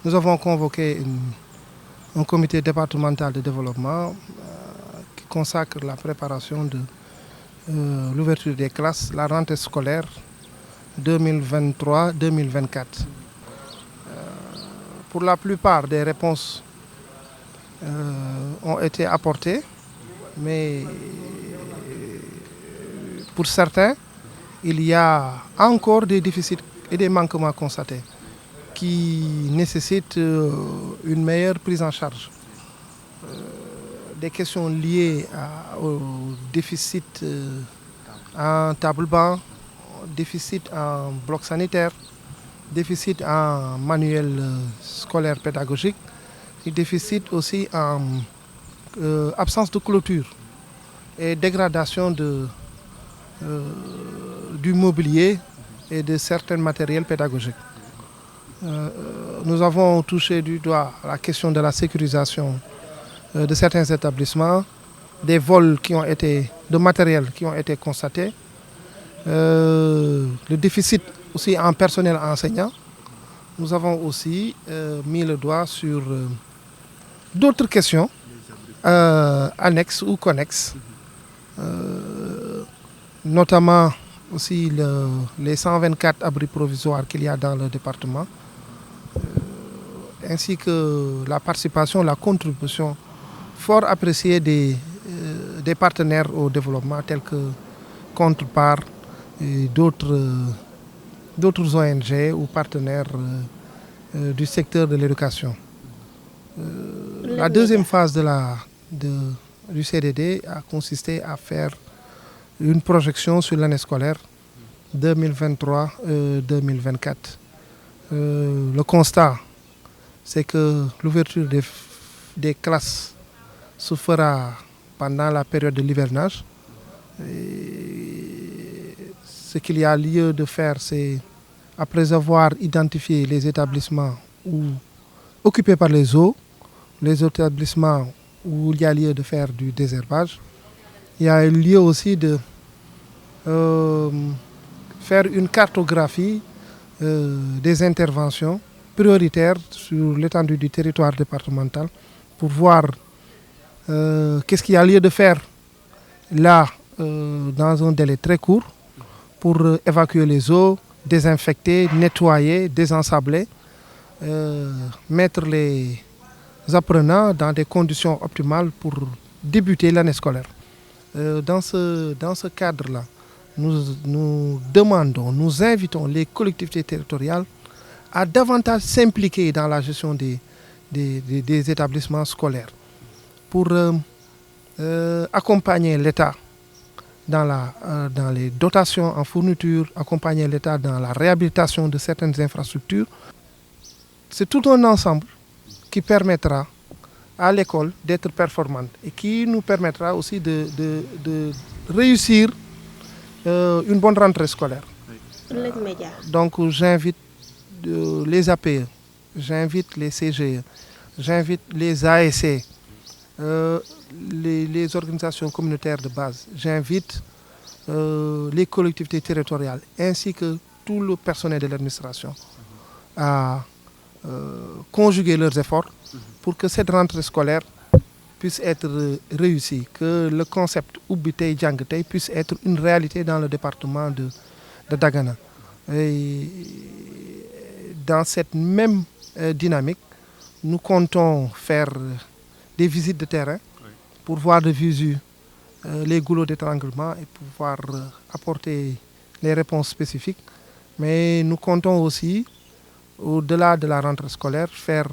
nous avons convoqué un comité départemental de développement qui consacre la préparation de l'ouverture des classes, la rentrée scolaire 2023-2024. Pour la plupart des réponses ont été apportées, mais pour certains, il y a encore des déficits et des manquements constatés qui nécessitent une meilleure prise en charge. Des questions liées au déficit en table-banc, déficit en bloc sanitaire, déficit en manuel scolaire pédagogique et déficit aussi en absence de clôture et dégradation du mobilier et de certains matériels pédagogiques. Nous avons touché du doigt la question de la sécurisation de certains établissements, des vols de matériel qui ont été constatés, le déficit aussi en personnel enseignant. Nous avons aussi mis le doigt sur d'autres questions annexes ou connexes, notamment aussi les 124 abris provisoires qu'il y a dans le département, ainsi que la participation, la contribution fort appréciée des partenaires au développement tels que Contrepart et d'autres ONG ou partenaires du secteur de l'éducation. La deuxième phase du CDD a consisté à faire une projection sur l'année scolaire 2023-2024. Le constat, c'est que l'ouverture des classes se fera pendant la période de l'hivernage. Ce qu'il y a lieu de faire, c'est, après avoir identifié les établissements occupés par les eaux, les établissements où il y a lieu de faire du désherbage, il y a lieu aussi de faire une cartographie des interventions prioritaires sur l'étendue du territoire départemental pour voir qu'est-ce qu'il y a lieu de faire là dans un délai très court pour évacuer les eaux, désinfecter, nettoyer, désensabler, mettre les apprenants dans des conditions optimales pour débuter l'année scolaire. Dans ce cadre-là, nous demandons, nous invitons les collectivités territoriales à davantage s'impliquer dans la gestion des établissements scolaires pour accompagner l'État dans les dotations en fourniture, accompagner l'État dans la réhabilitation de certaines infrastructures. C'est tout un ensemble qui permettra à l'école d'être performante et qui nous permettra aussi de réussir une bonne rentrée scolaire. Donc j'invite les APE, j'invite les CGE, j'invite les ASC, les organisations communautaires de base, j'invite les collectivités territoriales ainsi que tout le personnel de l'administration à conjuguer leurs efforts pour que cette rentrée scolaire puisse être réussie, que le concept Ubbi Tay Jàng Tay puisse être une réalité dans le département de Dagana. Et dans cette même dynamique, nous comptons faire des visites de terrain pour voir de visu les goulots d'étranglement et pouvoir apporter les réponses spécifiques. Mais nous comptons aussi, au-delà de la rentrée scolaire, faire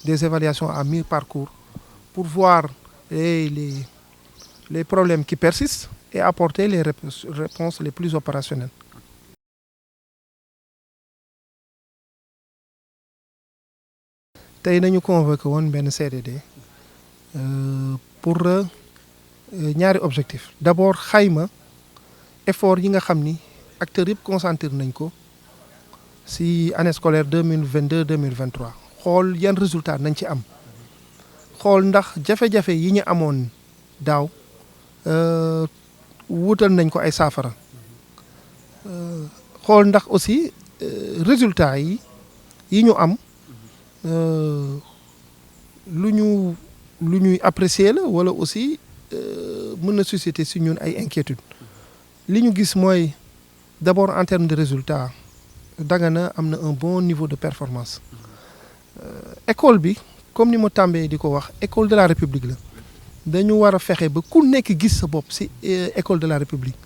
des évaluations à mi-parcours pour voir les problèmes qui persistent et apporter les réponses les plus opérationnelles. Tey nañu convoqué woon benn CDD pour ñaari objectif. D'abord xayma effort yi nga xam ni acteurs yëpp concentré nañ ko si année scolaire 2022-2023 xool yan résultat nañ ci am xool ndax jafe-jafe yi ñu amoon daaw wutal nañ ko ay saafara xool ndax aussi résultat yi ñu am lu ñuy apprécier la wala aussi mën na susciter si ñun ay inquiétudes li ñu gis mooy d'abord en termes de résultats Dagana am na un bon niveau de performance école bi comme ni ma tàmbee di ko wax école de la République la dañu war a fexe ba ku nekk gis sa bopp ci école de la République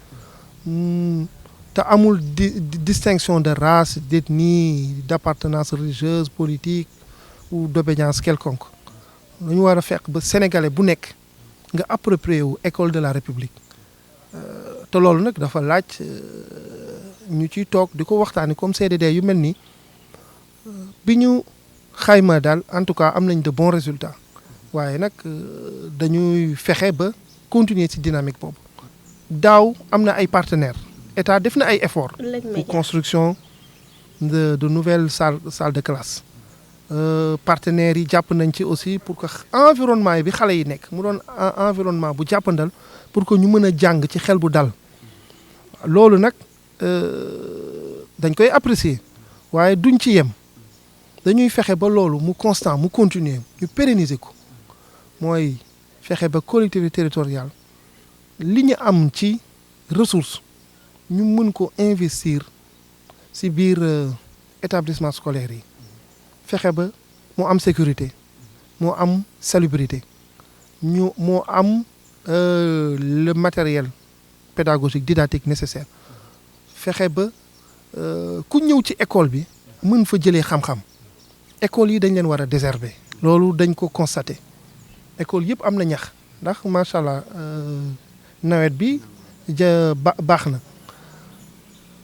te amul distinction de race d'ethnie d'appartenance religieuse politique ou d'obédience quelconque dañu war a fekk ba sénégalais bu nekk nga approprié wu école de la République te loolu nag dafa laaj ñu ciy toog di ko waxtaani comme CDD yu mel nii bi ñu xayma daal en tout cas am nañ de bons résultats waaye nag dañuy fexe ba continuer ci dynamique boobu daaw am na ay partenaires état def na ay efforts pour construction de nouvelles salles de classe partenaires yi jàpp nañ ci aussi pour que environnement yi bi xale yi nekk mu doon environnement bu jàppandal pour que ñu mën a jàng ci xel bu dal loolu nag dañ koy apprécier waaye duñ ci yem dañuy fexe ba loolu mu constant mu continuer ñu pérenniser ko mooy fexe ba collectivité territoriale li ñu am ci ressource ñu mën ko investir ci biir établissement scolaire yi fexe ba moo am sécurité moo am salubrité moo am le matériel pédagogique didactique nécessaire fexe ba ku ñëw ci école bi mën fa jëlee xam-xam école yi dañ leen war a désherber loolu dañ ko constater école yëpp am na ñax ndax macha allah nawet bi baax na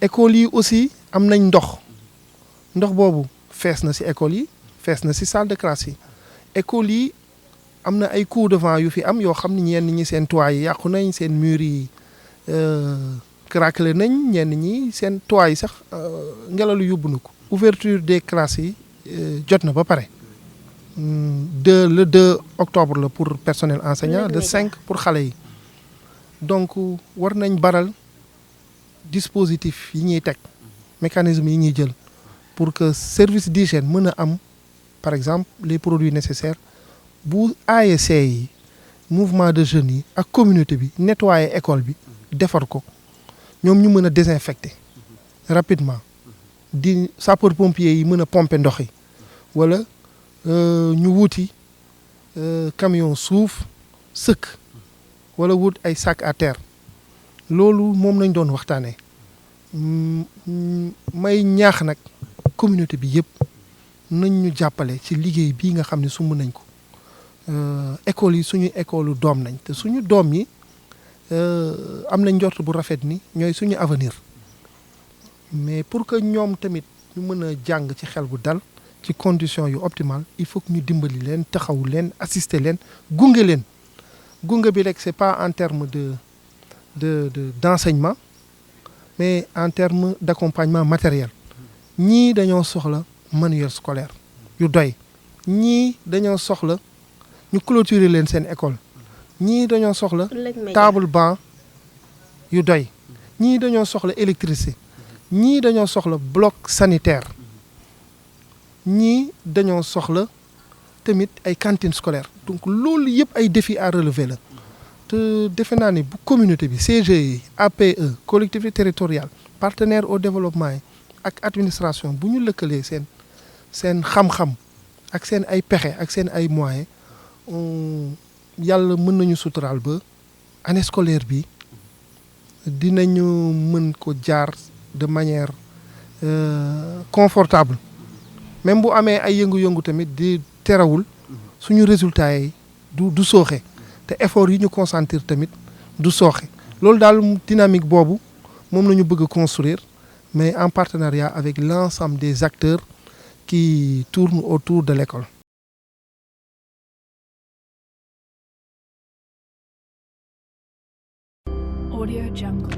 école yi aussi am nañ ndox boobu fees na ci école yi fees na ci salle de classe yi école yi am na ay coups de vent yu fi am yoo xam ne ñenn ñi seen toits yi yàqu nañ seen murs yi craquelé nañ ñenn ñi seen toits yi sax ngelaw lu yóbbu na ko. ouverture des classes yi jot na ba pare le 2 octobre la pour personnel enseignant le 5 pour xale yi donc war nañ baral dispositif yi ñuy teg mécanisme yi ñuy jël pour que service d'hygiène mën a am par exemple les produits nécessaires bu ASC yi mouvement de jeunes yi ak communauté bi nettoyer école bi defar ko ñoom ñu mën a désinfecter rapidement di sapeur pompier yi mën a pomper ndox yi wala ñu wuti camion suuf sëkk wala wut ay sac à terre loolu moom lañ doon waxtaanee may ñaax nag communauté bi yëpp nañ ñu jàppale ci liggéey bii nga xam ne sumb nañ ko école yi suñu école doom nañ te suñu doom yi am nañ njort bu rafet ni ñooy suñu avenir mais pour que ñoom tamit ñu mën a jàng ci xel bu dal ci conditions yu optimales il faut que ñu dimbali leen taxaw leen assister leen gunge leen gunge bi rek c'est pas en termes d'enseignement mais en termes d'accompagnement matériel ñii dañoo soxla manuel scolaire yu doy ñii dañoo soxla ñu clôturer leen seen école ñii dañoo soxla table banc yu doy ñii dañoo soxla électricité ñii dañoo soxla bloc sanitaire ñii dañoo soxla tamit ay cantines scolaires donc loolu yëpp ay défis à relever la te defe naa ni bu communauté bi CGE APE collectivité territoriale partenaire au développement yi ak administration bu ñu lëkkalee seen xam-xam ak seen ay pexe ak seen ay moyens yàlla mën nañu suturaal ba année scolaire bi dinañu mën ko jaar de manière confortable même bu amee ay yëngu-yëngu tamit di terewul suñu résultats yi du sooxe te effort yi ñu consentir tamit du sooxe loolu daal dynamique boobu moom la ñu bëgg a construire mais en partenariat avec l'ensemble des acteurs qui tournent autour de l'école. Audio Jungle.